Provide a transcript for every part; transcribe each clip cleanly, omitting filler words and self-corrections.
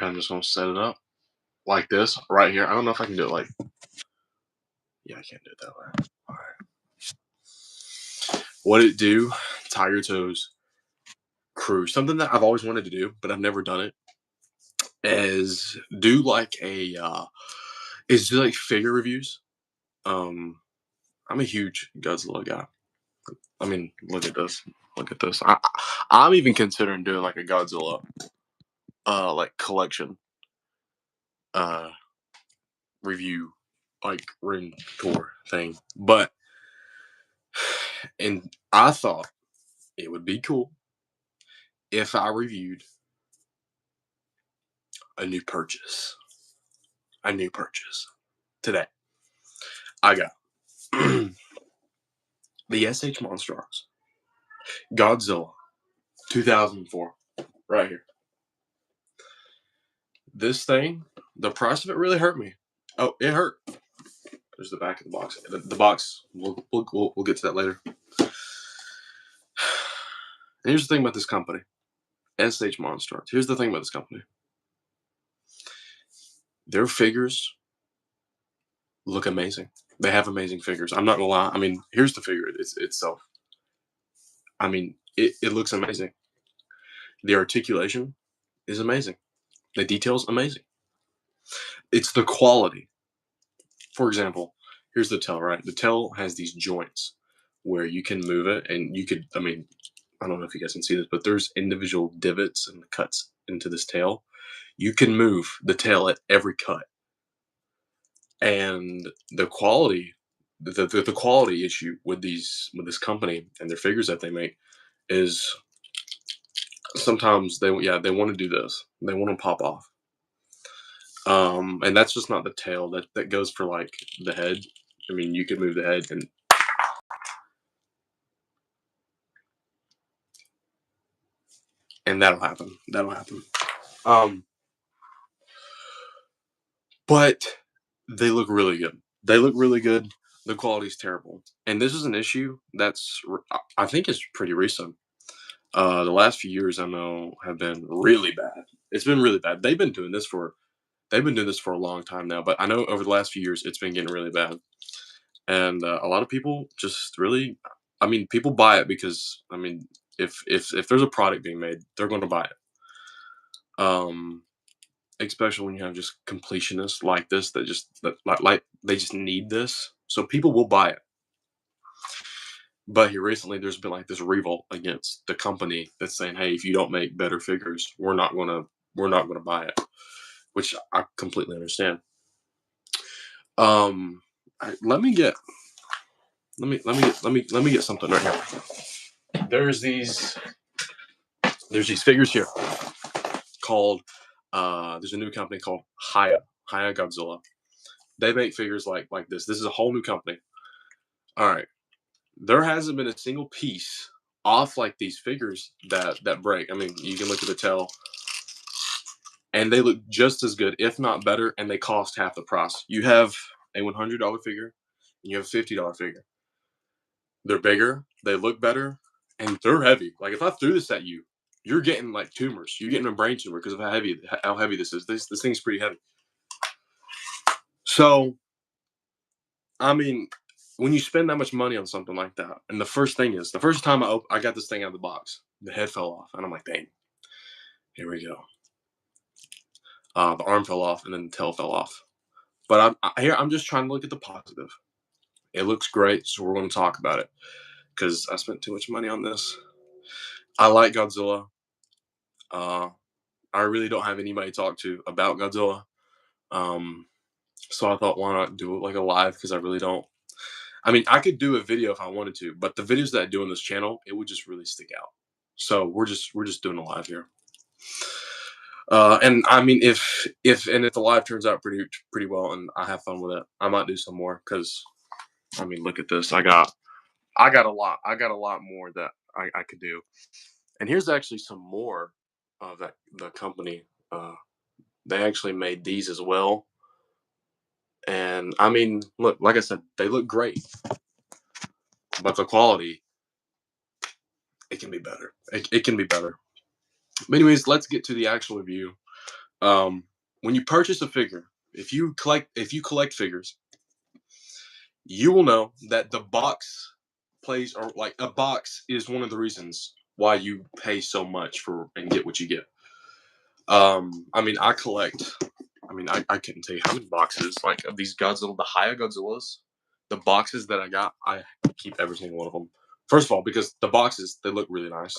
I'm just gonna set it up like this right here. I don't know if I can do it like, yeah, I can't do it that way. All right. What it do? Tie your toes, cruise. Something that I've always wanted to do, but I've never done it. Is do like a is do like figure reviews. Um, I'm a huge Godzilla guy. I mean, look at this. Look at this. I'm even considering doing like a Godzilla like collection uh review like room tour thing. But and I thought it would be cool if I reviewed a new purchase. A new purchase. Today. I got the SH Monsterarts. Godzilla 2004. Right here. This thing, the price of it really hurt me. Oh, it hurt. There's the back of the box. The box, we'll get to that later. And here's the thing about this company, SH Monsterarts. Here's the thing about this company. Their figures look amazing. They have amazing figures. I'm not gonna lie. I mean, here's the figure itself. I mean, it looks amazing. The articulation is amazing. The details amazing. It's the quality. For example, here's the tail, right? The tail has these joints where you can move it, and you could. I mean, I don't know if you guys can see this, but there's individual divots and cuts into this tail. You can move the tail at every cut, and the quality, the quality issue with this company and their figures that they make is sometimes they want to do this. They want to pop off. And that's just not the tail. That goes for like the head. I mean, you could move the head and that'll happen. That'll happen. Um, but they look really good. They look really good. The quality's terrible, and this is an issue I think is pretty recent. The last few years I know have been really bad. It's been really bad. They've been doing this for a long time now, but I know over the last few years it's been getting really bad, and a lot of people just really, I mean, people buy it because I mean, if there's a product being made, they're going to buy it. Especially when you have just completionists like this that they just need this, so people will buy it. But here recently, there's been like this revolt against the company that's saying, "Hey, if you don't make better figures, we're not gonna buy it," which I completely understand. Um, let me get let me get something right here. There's these figures here called there's a new company called Haya Godzilla. They make figures like this. This is a whole new company. All right, there hasn't been a single piece off like these figures that break. I mean, you can look at the tail, and they look just as good, if not better, and they cost half the price. You have a $100 figure, and you have a $50 figure. They're bigger, they look better, and they're heavy. Like if I threw this at you, you're getting like tumors. You're getting a brain tumor because of how heavy this is. This thing's pretty heavy. So, I mean, when you spend that much money on something like that, and the first time I got this thing out of the box, the head fell off, and I'm like, dang, here we go. The arm fell off, and then the tail fell off. But I'm just trying to look at the positive. It looks great, so we're going to talk about it because I spent too much money on this. I like Godzilla. Uh, I really don't have anybody to talk to about Godzilla. Um, so I thought, why not do it like a live? Because I really don't. I mean, I could do a video if I wanted to, but the videos that I do on this channel, it would just really stick out. So we're just doing a live here. And I mean, if the live turns out pretty well, and I have fun with it, I might do some more. Because I mean, look at this. I got a lot. I got a lot more that I could do. And here's actually some more of the company. They actually made these as well. And I mean, look, like I said, they look great, but the quality, it can be better. It can be better. But anyways, let's get to the actual review When you purchase a figure, if you collect figures, you will know that the box plays or like a box is one of the reasons why you pay so much for and get what you get. I mean, I collect. I mean, I couldn't tell you how many boxes like of these Godzilla, the higher Godzillas. The boxes that I got, I keep every single one of them. First of all, because the boxes they look really nice.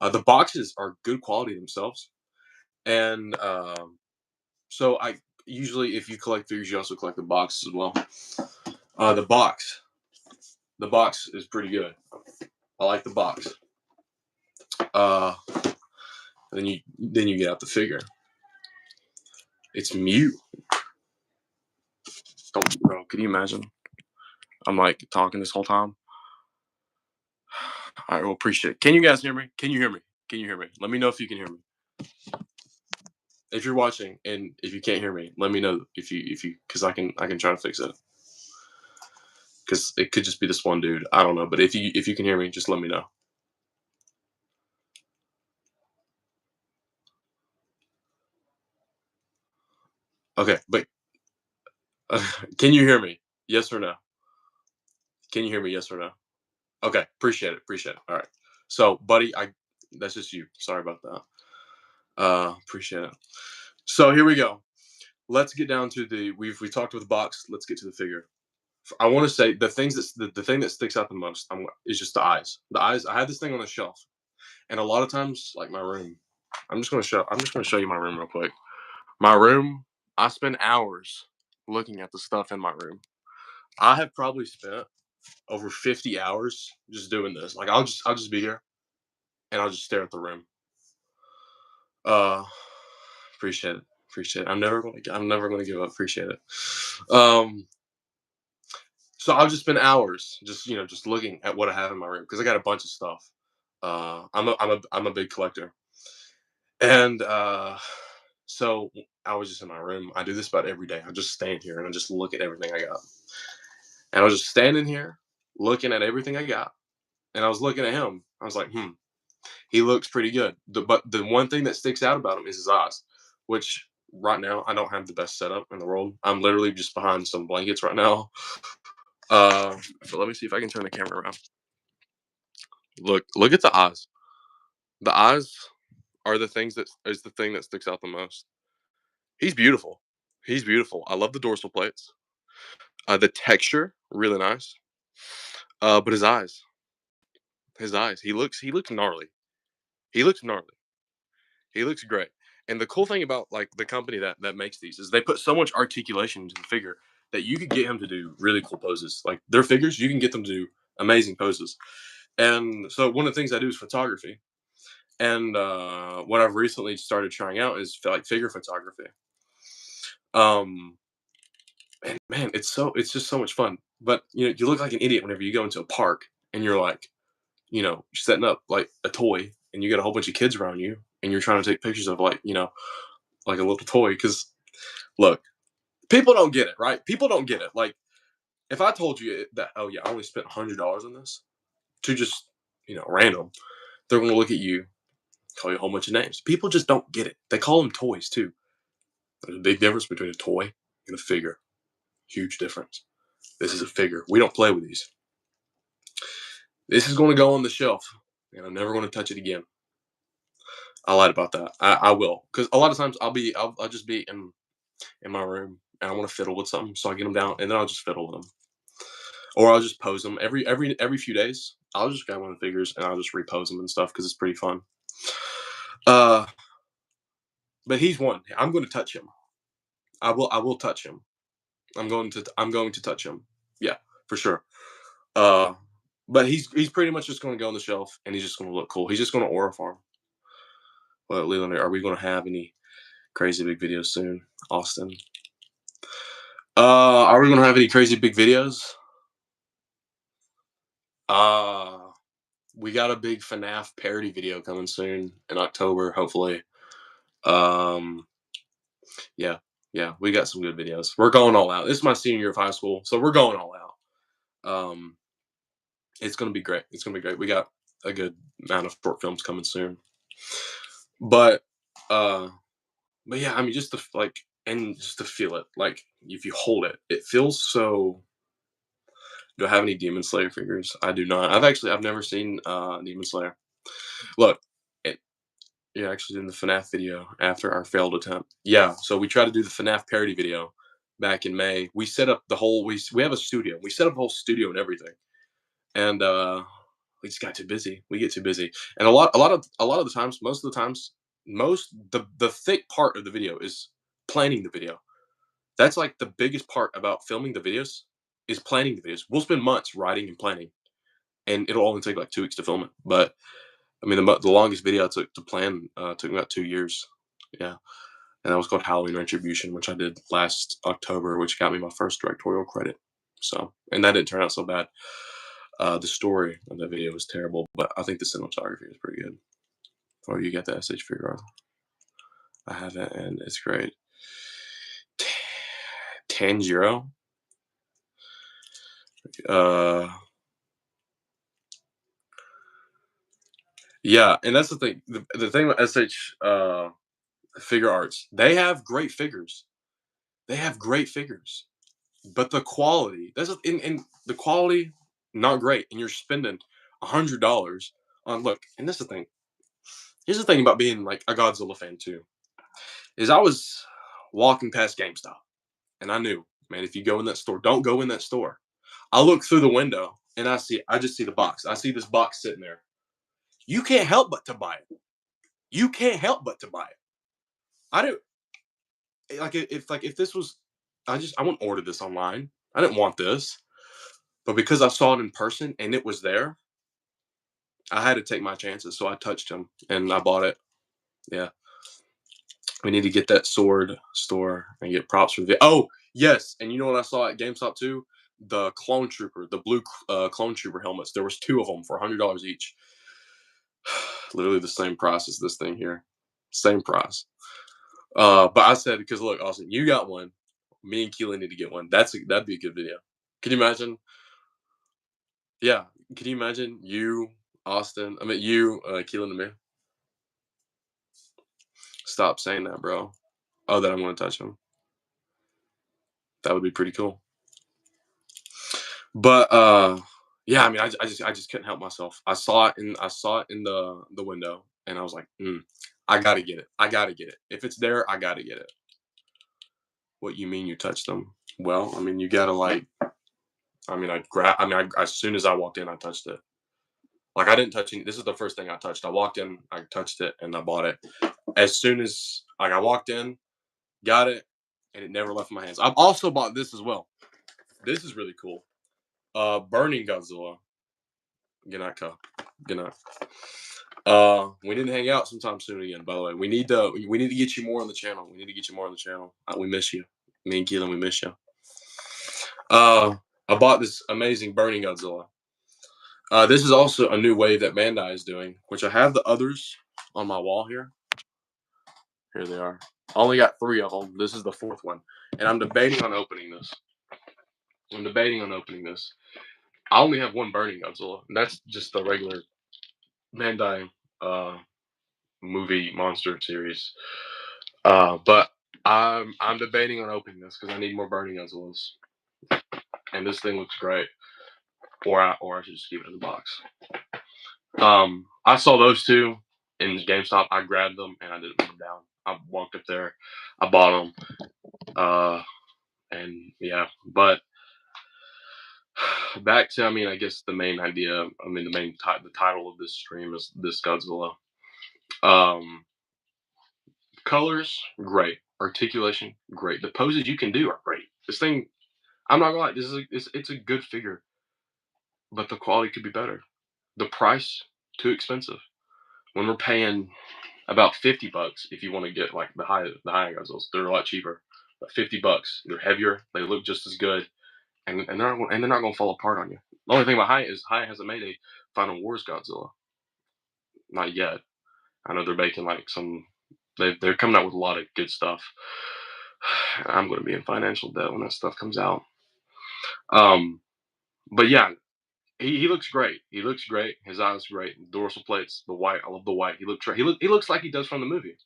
The boxes are good quality themselves, and so I usually, if you collect figures, you also collect the boxes as well. Uh, the box, the box is pretty good. I like the box. Uh, then you get out the figure. It's mute. Oh, bro, can you imagine? I'm like talking this whole time. I will appreciate it. Can you guys hear me? Can you hear me? Can you hear me? Let me know if you can hear me. If you're watching and if you can't hear me, let me know if you because I can try to fix it. Because it could just be this one dude. I don't know, but if you can hear me, just let me know. Okay, but can you hear me? Yes or no? Can you hear me? Yes or no? Okay, appreciate it. Appreciate it. All right. So, buddy, I that's just you. Sorry about that. Appreciate it. So here we go. Let's get down to we talked with the box. Let's get to the figure. I want to say the things the thing that sticks out the most is just the eyes. The eyes. I had this thing on the shelf, and a lot of times, like my room. I'm just gonna show you my room real quick. My room. I spend hours looking at the stuff in my room. I have probably spent over 50 hours just doing this. Like I'll just be here and I'll just stare at the room. Uh, appreciate it. Appreciate it. I'm never gonna give up. Appreciate it. Um, so I'll just spend hours just just looking at what I have in my room because I got a bunch of stuff. I'm a big collector, and so I was just in my room. I do this about every day. I just stand here and I just look at everything I got, and I was just standing here looking at everything I got, and I was looking at him. I was like, he looks pretty good. But the one thing that sticks out about him is his eyes, which right now I don't have the best setup in the world. I'm literally just behind some blankets right now. So let me see if I can turn the camera around. Look at the eyes. The eyes are the thing that sticks out the most. He's beautiful. He's beautiful. I love the dorsal plates. The texture, really nice. But his eyes. He looks gnarly. He looks gnarly. He looks great. And the cool thing about like the company that makes these is they put so much articulation into the figure that you could get him to do really cool poses. Like their figures, you can get them to do amazing poses. And so one of the things I do is photography. And what I've recently started trying out is like figure photography. Um, and man, it's just so much fun. But you look like an idiot whenever you go into a park and you're like, setting up like a toy, and you got a whole bunch of kids around you, and you're trying to take pictures of like like a little toy. Because look, people don't get it, right? People don't get it. Like if I told you that, oh yeah, I only spent $100 on this to just random, they're gonna look at you, call you a whole bunch of names. People just don't get it. They call them toys too. There's a big difference between a toy and a figure. Huge difference. This is a figure. We don't play with these. This is going to go on the shelf, and I'm never going to touch it again. I lied about that. I will, because a lot of times I'll just be in my room and I want to fiddle with something, so I get them down and then I'll just fiddle with them, or I'll just pose them every few days. I'll just grab one of the figures and I'll just repose them and stuff because it's pretty fun. Uh, but he's one. I'm going to touch him. I will touch him. I'm going to touch him. Yeah, for sure. Uh, but he's pretty much just going to go on the shelf and he's just going to look cool. He's just going to aura farm. Well, Leland, are we going to have any crazy big videos soon, Austin? Are we going to have any crazy big videos? Uh, we got a big FNAF parody video coming soon in October, hopefully. Um, yeah, yeah, we got some good videos. We're going all out. This is my senior year of high school, so we're going all out. Um, it's gonna be great. It's gonna be great. We got a good amount of short films coming soon. But uh, But yeah, I mean, just to like, and just to feel it, like if you hold it, it feels so. Do I have any Demon Slayer figures? I do not. I've never seen Demon Slayer. Look, it, you're actually doing the FNAF video after our failed attempt. Yeah, so we tried to do the FNAF parody video back in May. We set up the whole. We have a studio. We set up the whole studio and everything, and we just got too busy. We get too busy, and a lot of the times, most of the times, most the thick part of the video is planning the video. That's like the biggest part about filming the videos is planning the videos. We'll spend months writing and planning, and it'll only take like 2 weeks to film it. But I mean, the longest video I took to plan took me about 2 years. Yeah, and that was called Halloween Retribution, which I did last October, which got me my first directorial credit. So, and that didn't turn out so bad. The story of that video was terrible, but I think the cinematography was pretty good. Oh, you got the SH figure? I have it, and it's great. Tanjiro. Uh, yeah, and that's the thing. The thing with SH figure arts, they have great figures. They have great figures, but the quality that's in the quality not great, and you're spending $100 on look. And this is the thing. Here's the thing about being like a Godzilla fan too is I was walking past GameStop and I knew, man, if you go in that store, don't go in that store. I look through the window and I just see the box. I see this box sitting there. You can't help but to buy it. You can't help but to buy it. I don't if this was I wouldn't order this online. I didn't want this. But because I saw it in person and it was there, I had to take my chances. So I touched him and I bought it. Yeah. We need to get that sword store and get props for the oh yes, and you know what I saw at GameStop too? The clone trooper, the blue clone trooper helmets. There was two of them for $100 each. Literally the same price as this thing here. Same price. But I said because look, Austin, you got one. Me and Keelan need to get one. That'd be a good video. Can you imagine? Yeah. Can you imagine you, Austin? I mean you, Keelan and me. Stop saying that, bro. Oh, that I'm gonna touch him. That would be pretty cool. But yeah, I mean, I just couldn't help myself. I saw it in the window, and I was like, I gotta get it. I gotta get it. If it's there, I gotta get it. What you mean you touched them? Well, I mean, you gotta like. I mean, as soon as I walked in, I touched it. Like I didn't touch any. This is the first thing I touched. I walked in, I touched it, and I bought it. As soon as like I walked in, got it, and it never left my hands. I've also bought this as well. This is really cool. Burning Godzilla. Good night, Cup. Good night. We didn't hang out sometime soon again. By the way, we need to get you more on the channel. We need to get you more on the channel. We miss you. Me and Keelan, we miss you. I bought this amazing Burning Godzilla. This is also a new wave that Bandai is doing, which I have the others on my wall here. Here they are. I only got 3 of them. This is the 4th one, and I'm debating on opening this. I'm debating on opening this. I only have one Burning Godzilla, and that's just the regular Bandai uh, movie monster series. But I'm debating on opening this because I need more Burning Godzillas, and this thing looks great. Or I should just keep it in the box. I saw those two in GameStop. I grabbed them and I didn't put them down. I walked up there, I bought them, and yeah. But back to, I mean, I guess the main idea. I mean, the title of this stream is this Godzilla. Um, Colors, great. Articulation, great. The poses you can do are great. This thing, I'm not gonna lie, it's a good figure, but the quality could be better. The price, too expensive. When we're paying about $50 if you want to get like the high guzzles, they're a lot cheaper. But $50, they're heavier, they look just as good, and they're not gonna fall apart on you. The only thing about High is High hasn't made a Final Wars Godzilla, not yet. I know they're making like some. They're coming out with a lot of good stuff. I'm going to be in financial debt when that stuff comes out. Um, but yeah, he looks great. He looks great. His eyes great. The dorsal plates, the white. I love the white. He looks like he does from the movie.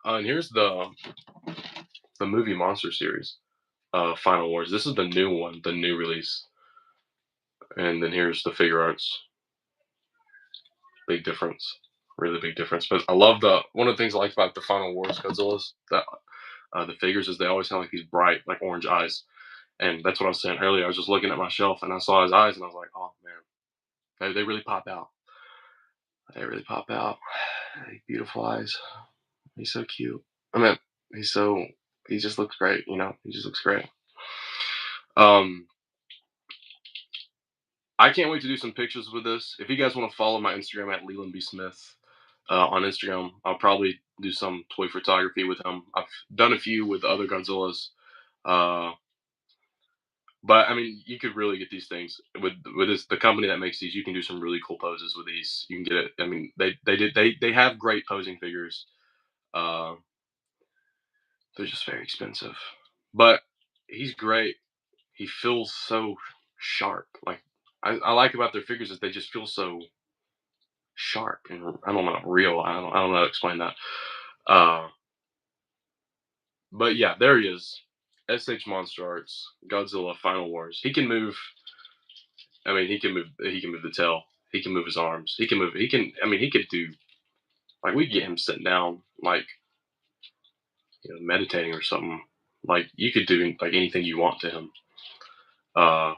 And here's the movie monster series, Final Wars. This is the new one, the new release. And then here's the figure arts. Big difference, really big difference. But I love the one of the things I like about the Final Wars Godzillas that the figures is they always have like these bright like orange eyes, and that's what I was saying earlier. I was just looking at my shelf and I saw his eyes and I was like, oh man, they really pop out. They really pop out. Beautiful eyes. He's so cute. I mean, he's so he just looks great. You know, he just looks great. Um, I can't wait to do some pictures with this. If you guys want to follow my Instagram at Leland B Smith on Instagram, I'll probably do some toy photography with him. I've done a few with other Godzillas, uh, but I mean, you could really get these things with this the company that makes these. You can do some really cool poses with these. You can get it. I mean, they have great posing figures. Uh, they're just very expensive, but he's great. He feels so sharp. Like I like about their figures is they just feel so sharp and I don't know real. I don't know how to explain that. Uh, but yeah, there he is. SH Monster Arts, Godzilla Final Wars. He can move. I mean, he can move. He can move the tail. He can move his arms. He can move. He can. I mean, he could do. Like we get him sitting down, like meditating or something. Like you could do like anything you want to him. Uh,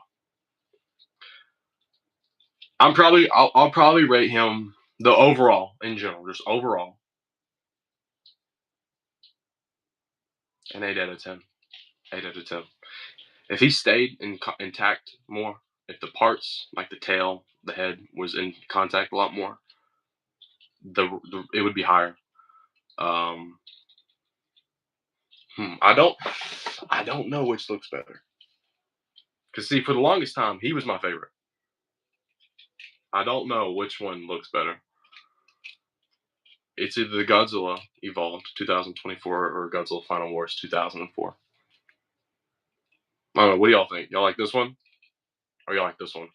I'll probably rate him the overall in general, just overall, an 8 out of 10. 8 out of 10. If he stayed intact more, if the parts like the tail, the head was in contact a lot more, it would be higher. Um, I don't know which looks better. Cause see, for the longest time, he was my favorite. I don't know which one looks better. It's either the Godzilla Evolved 2024 or Godzilla Final Wars 2004. I don't know. What do y'all think? Y'all like this one, or y'all like this one?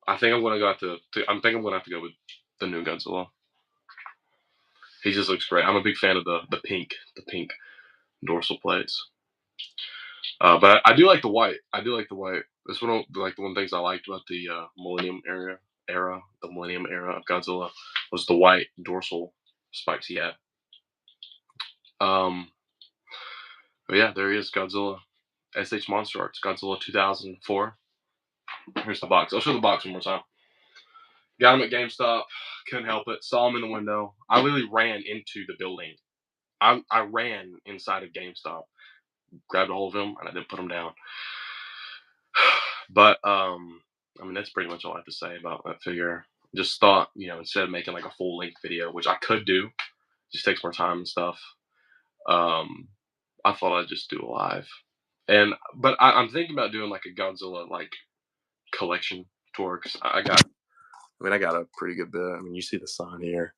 I think I'm gonna go I think I'm gonna have to go with the new Godzilla. He just looks great. I'm a big fan of the pink dorsal plates. But I do like the white. I do like the white. This one, like the one things I liked about the the Millennium era of Godzilla was the white dorsal spikes he had. Um, but yeah, there he is, Godzilla. SH Monster Arts, Godzilla 2004. Here's the box. I'll show the box one more time. Got him at GameStop. Couldn't help it. Saw him in the window. I literally ran into the building. I ran inside of GameStop, grabbed a hold of him, and I didn't put him down. But I mean that's pretty much all I have to say about that figure. Just thought, instead of making like a full length video, which I could do, just takes more time and stuff. Um, I thought I'd just do a live. But I'm thinking about doing like a Godzilla like collection tour because I got a pretty good bit. I mean, you see the sign here.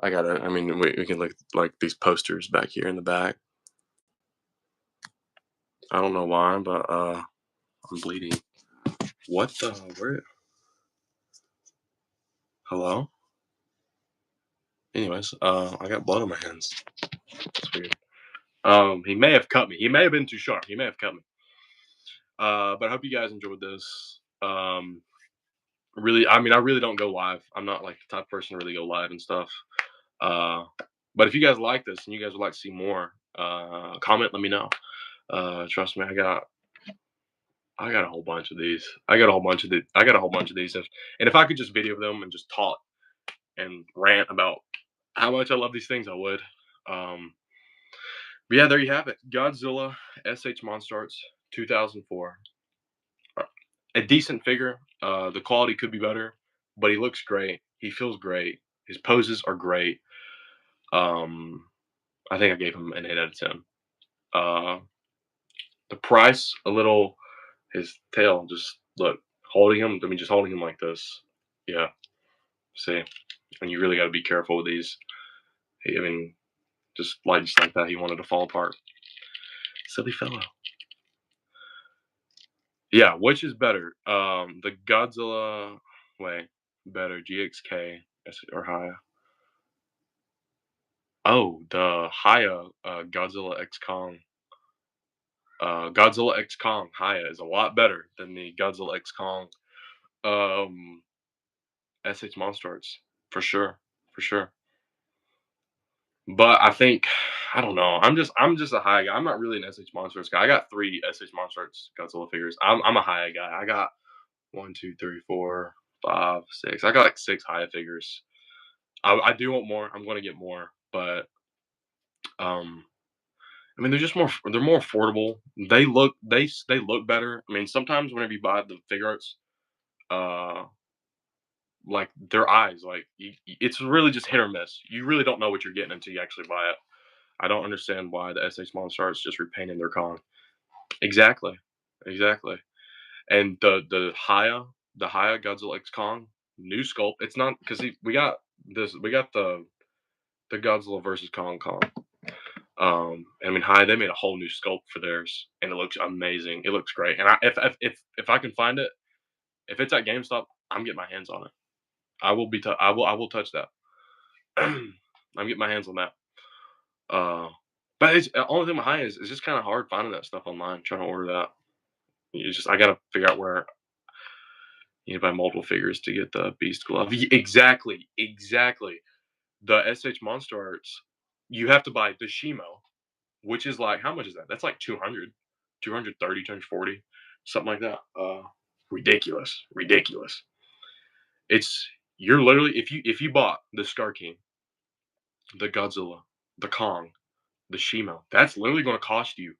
I mean, we can look like these posters back here in the back. I don't know why, but I'm bleeding. What the? Where? Hello? Anyways, I got blood on my hands. That's weird. He may have cut me. He may have been too sharp. He may have cut me. But I hope you guys enjoyed this. Really, I mean, I really don't go live. I'm not like the type of person to really go live and stuff. Uh, but if you guys like this and you guys would like to see more, comment. Let me know. Trust me, I got a whole bunch of these. I got a whole bunch of these. And if I could just video them and just talk and rant about how much I love these things, I would. But yeah, there you have it. Godzilla SH Monsterarts 2004. A decent figure. The quality could be better, but he looks great. He feels great. His poses are great. Um, I think I gave him an 8 out of 10. Uh, the price, a little. His tail, just look, holding him. I mean, just holding him like this. Yeah, see, and you really got to be careful with these. I mean, just like that, he wanted to fall apart. Silly fellow. Yeah, which is better? The Godzilla way better, GXK or higher. Oh, the Haya, Godzilla X Kong. Godzilla X Kong Haya is a lot better than the Godzilla X Kong, um, SH Monsterarts, for sure, for sure. But I think I don't know. I'm just a high guy. I'm not really an SH Monsters guy. I got 3 SH Monsters Godzilla figures. I'm a high guy. I got 1, 2, 3, 4, 5, 6. I got like 6 high figures. I do want more. I'm gonna get more, but um, I mean they're more affordable. They look better. I mean sometimes whenever you buy the figure arts, uh, like their eyes, like it's really just hit or miss. You really don't know what you're getting until you actually buy it. I don't understand why the SH Monstars just repainting their Kong. Exactly, exactly. And the Haya Godzilla X Kong new sculpt. It's not because we got this. We got the Godzilla versus Kong. I mean, Haya they made a whole new sculpt for theirs, and it looks amazing. It looks great. And if I can find it, if it's at GameStop, I'm getting my hands on it. I will touch that. I'm getting my hands on that. Uh, but it's the only thing with Haya is it's just kind of hard finding that stuff online. Trying to order that. You just I gotta figure out where you need to buy multiple figures to get the Beast glove. Exactly, exactly. The SH Monster Arts, you have to buy the Shimo, which is like how much is that? That's like 200, 230, 240, something like that. Ridiculous, ridiculous. It's you're literally if you bought the Scar King, the Godzilla, the Kong, the Shimo, that's literally going to cost you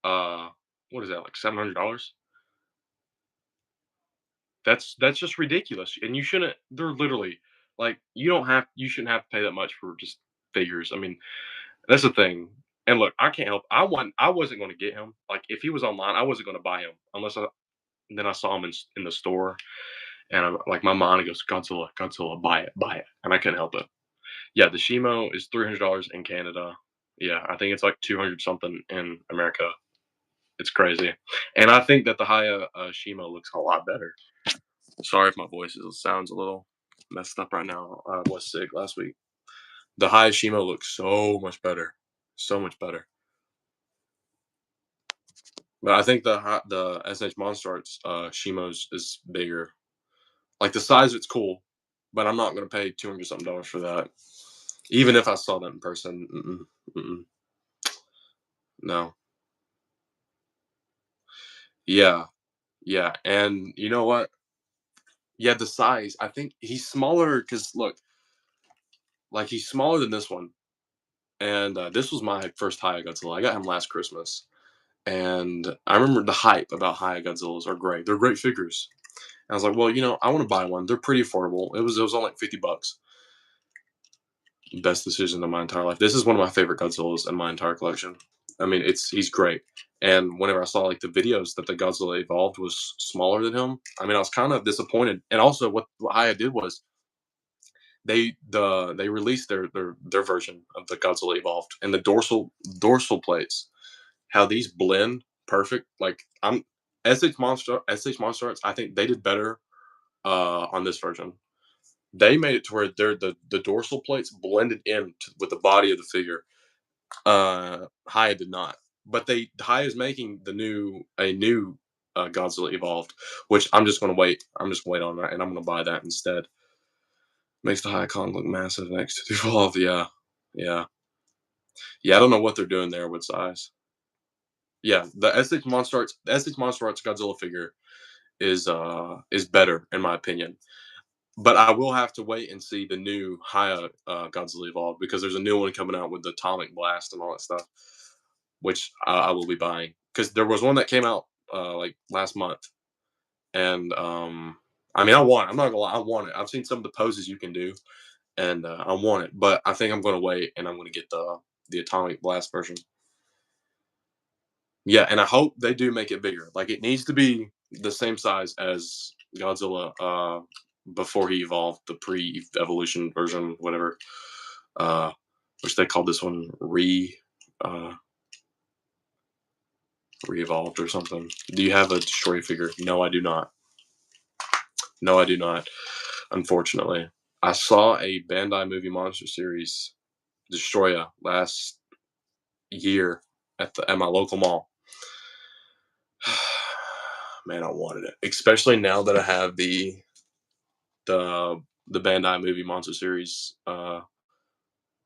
uh what is that like $700? That's just ridiculous, and you shouldn't they're literally like, you shouldn't have to pay that much for just figures. I mean, that's the thing. And look, I can't help I wasn't gonna get him. Like, if he was online, I wasn't gonna buy him unless I then I saw him in the store, and I'm like, my mind goes, "Godzilla, Godzilla, buy it," and I couldn't help it. Yeah, the Shimo is $300 in Canada. Yeah, I think it's like 200 something in America. It's crazy, and I think that the Haya, Shimo looks a lot better. Sorry if my sounds a little messed up right now. I was sick last week. The Hayashimo looks so much better, so much better. But I think the SH Monster Arts Shimos is bigger. Like the size, it's cool, but I'm not gonna pay 200 something dollars for that. Even if I saw that in person, no. Yeah, yeah, and you know what? Yeah, the size. I think he's smaller because look, like he's smaller than this one, and this was my first Haya Godzilla. I got him last Christmas. And I remember the hype about High Godzillas are great. They're great figures. And I was like, well, I want to buy one. They're pretty affordable. It was only like $50. Best decision of my entire life. This is one of my favorite Godzillas in my entire collection. I mean, he's great. And whenever I saw like the videos that the Godzilla evolved was smaller than him, I mean, I was kind of disappointed. And also, what Haya did was they released their version of the Godzilla evolved, and the dorsal plates how these blend perfect. Like I'm SH Monster Arts, I think they did better on this version. They made it to where the dorsal plates blended in with the body of the figure. Haya did not. But Haya is making a new Godzilla evolved, which I'm just gonna wait. I'm just gonna wait on that and I'm gonna buy that instead. Makes the High Kong look massive next to the evolved, yeah. Yeah. Yeah, I don't know what they're doing there with size. Yeah, the SH Monster Arts Godzilla figure is better in my opinion. But I will have to wait and see the new Haya Godzilla Evolved because there's a new one coming out with the Atomic Blast and all that stuff, which I will be buying. Because there was one that came out like last month, and I mean I want it. I'm not gonna lie, I want it. I've seen some of the poses you can do, and I want it. But I think I'm gonna wait and I'm gonna get the Atomic Blast version. Yeah, and I hope they do make it bigger. Like it needs to be the same size as Godzilla before he evolved, the pre-evolution version, whatever. Uh, which they called this one uh, re-evolved or something. Do you have a destroy figure? No, I do not. No, I do not. Unfortunately, I saw a Bandai Movie Monster Series Destroya last year at my local mall. Man, I wanted it, especially now that I have the the Bandai movie monster series,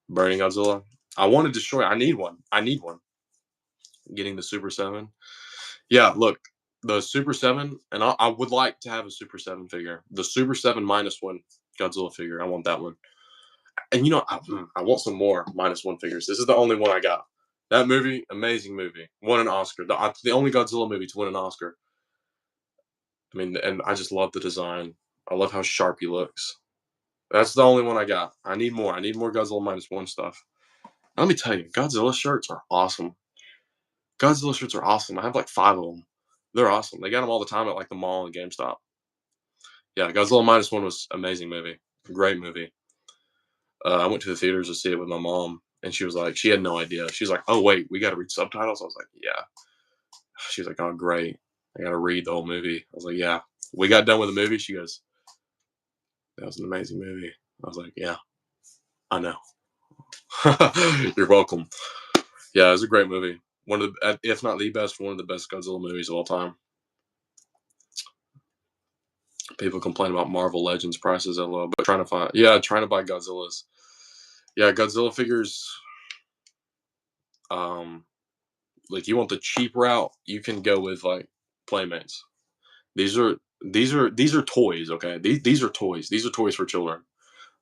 Burning Godzilla. I wanted Destroya. I need one. I need one. Getting the Super Seven. Yeah, look, the Super Seven, and I would like to have a Super Seven figure. The Super Seven minus one Godzilla figure. I want that one. And I want some more minus one figures. This is the only one I got. That movie, amazing movie, won an Oscar. The only Godzilla movie to win an Oscar. I mean, and I just love the design. I love how sharp he looks. That's the only one I got. I need more. I need more Godzilla minus one stuff. Let me tell you, Godzilla shirts are awesome. Godzilla shirts are awesome. I have like five of them. They're awesome. They got them all the time at like the mall and GameStop. Yeah, Godzilla minus one was amazing movie. Great movie. I went to the theaters to see it with my mom, and she was like, she had no idea. She was like, "Oh wait, we got to read subtitles." I was like, "Yeah." She was like, "Oh great, I got to read the whole movie." I was like, "Yeah." We got done with the movie. She goes, "That was an amazing movie." I was like, "Yeah, I know." You're welcome. Yeah, it was a great movie. One of the, if not the best, one of the best Godzilla movies of all time. People complain about Marvel Legends prices are low, but trying to buy Godzillas. Yeah, Godzilla figures. Um, like you want the cheap route, you can go with like Playmates. These are these are toys. Okay, these are toys. These are toys for children.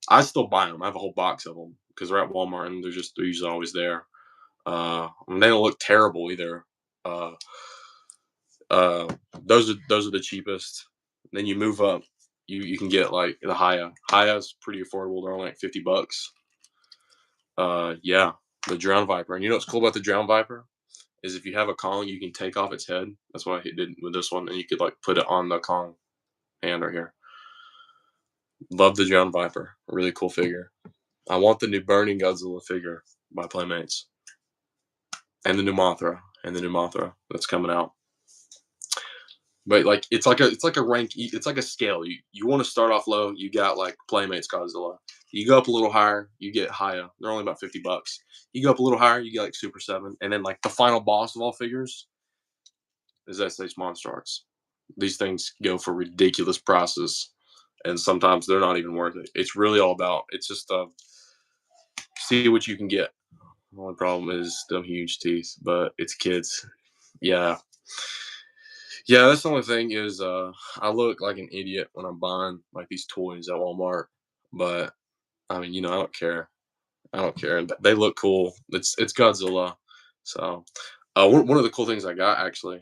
I still buy them. I have a whole box of them because they're at Walmart and they're usually always there. And they don't look terrible either. Uh, uh, those are the cheapest. Then you move up, you can get like the Haya. Haya's pretty affordable. They're only like $50. Yeah, the Drown Viper. And you know what's cool about the Drown Viper is if you have a Kong, you can take off its head. That's what I did with this one, and you could like put it on the Kong hand right here. Love the Drown Viper. Really cool figure. I want the new Burning Godzilla figure by Playmates, and the new Mothra, that's coming out. But like it's like a it's like a scale. You want to start off low. You got like Playmates Godzilla. You go up a little higher, you get Haya. They're only about $50. You go up a little higher, you get like Super Seven, and then like the final boss of all figures is SH Monsterarts. These things go for ridiculous prices, and sometimes they're not even worth it. It's really all about it's just see what you can get. The only problem is them huge teeth, but it's kids. Yeah, yeah. That's the only thing is I look like an idiot when I'm buying like these toys at Walmart, but I mean, I don't care. I don't care. They look cool. It's Godzilla. So one of the cool things I got actually,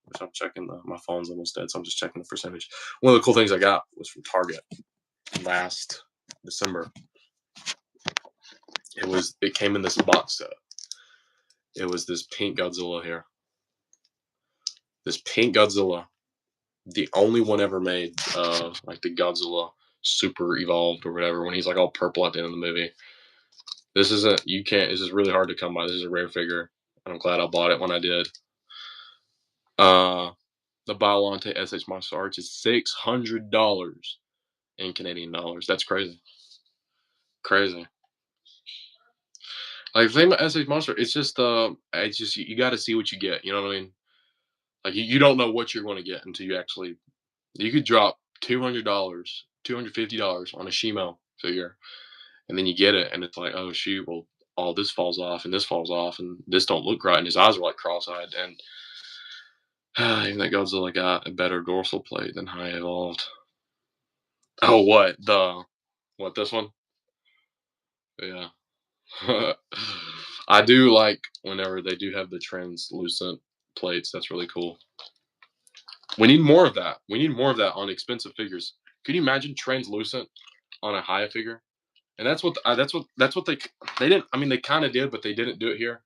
which I'm checking my phone's almost dead, so I'm just checking the percentage. One of the cool things I got was from Target last December. It came in this box set. It was this pink Godzilla here. This pink Godzilla, the only one ever made, like the Godzilla super evolved or whatever, when he's like all purple at the end of the movie. This isn't you can't. This is really hard to come by. This is a rare figure, and I'm glad I bought it when I did. Uh, the Biolante SH Monster Arts is $600 in Canadian dollars. That's crazy, crazy. Like the thing about SH Monster, it's just you got to see what you get. You know what I mean? Like you don't know what you're going to get until you actually. You could drop $200, $250 on a Shimo figure, and then you get it, and it's like, oh shoot, well, all this falls off, and this falls off, and this don't look right, and his eyes are like cross-eyed, and even that Godzilla got a better dorsal plate than High Evolved. Oh, what this one? Yeah. I do like whenever they do have the translucent plates. That's really cool. We need more of that. We need more of that on expensive figures. Could you imagine translucent on a high figure? And that's what they didn't. I mean, they kind of did, but they didn't do it here.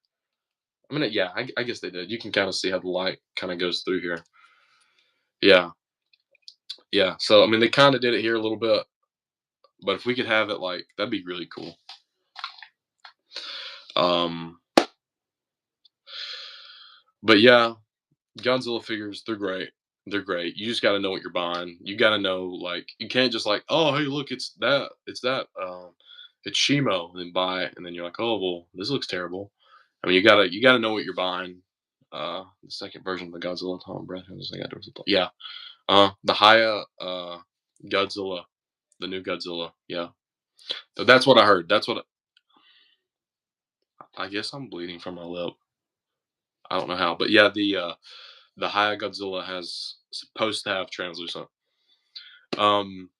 I mean, yeah, I guess they did. You can kind of see how the light kind of goes through here. Yeah, yeah. So I mean, they kind of did it here a little bit, but if we could have it like that'd be really cool. Um, but yeah, Godzilla figures, they're great. They're great. You just got to know what you're buying. You got to know, like, you can't just like, oh, hey, look, it's that. it's Shimo, and then buy it, and then you're like, oh well, this looks terrible. I mean, you gotta know what you're buying. The second version of the Godzilla Tom Brett has I got to yeah. The Haya Godzilla, the new Godzilla. Yeah, so that's what I heard. That's what I guess I'm bleeding from my lip. I don't know how, but yeah, the Haya Godzilla has supposed to have translucent. Um,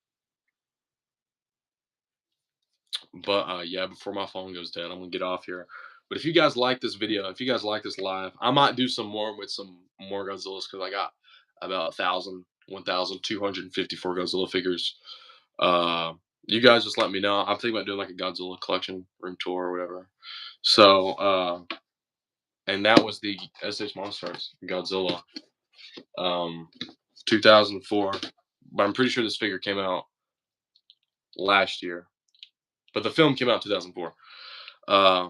but yeah, before my phone goes dead, I'm gonna get off here. But if you guys like this video, if you guys like this live, I might do some more with some more Godzillas because I got about 1,254 Godzilla figures. Uh, you guys just let me know. I'm thinking about doing like a Godzilla collection room tour or whatever. So, and that was the SH Monsters Godzilla, um, 2004. But I'm pretty sure this figure came out last year. But the film came out in 2004. Uh,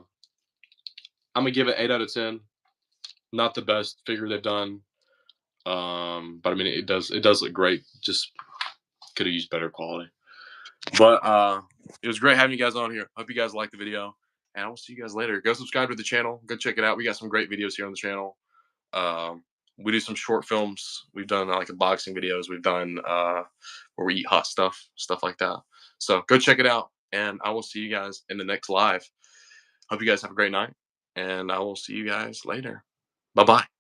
I'm gonna give it 8 out of 10. Not the best figure they've done, but I mean it does look great. Just could have used better quality. But it was great having you guys on here. Hope you guys liked the video, and I will see you guys later. Go subscribe to the channel. Go check it out. We got some great videos here on the channel. We do some short films. We've done like unboxing videos. We've done where we eat hot stuff like that. So go check it out, and I will see you guys in the next live. Hope you guys have a great night, and I will see you guys later. Bye bye.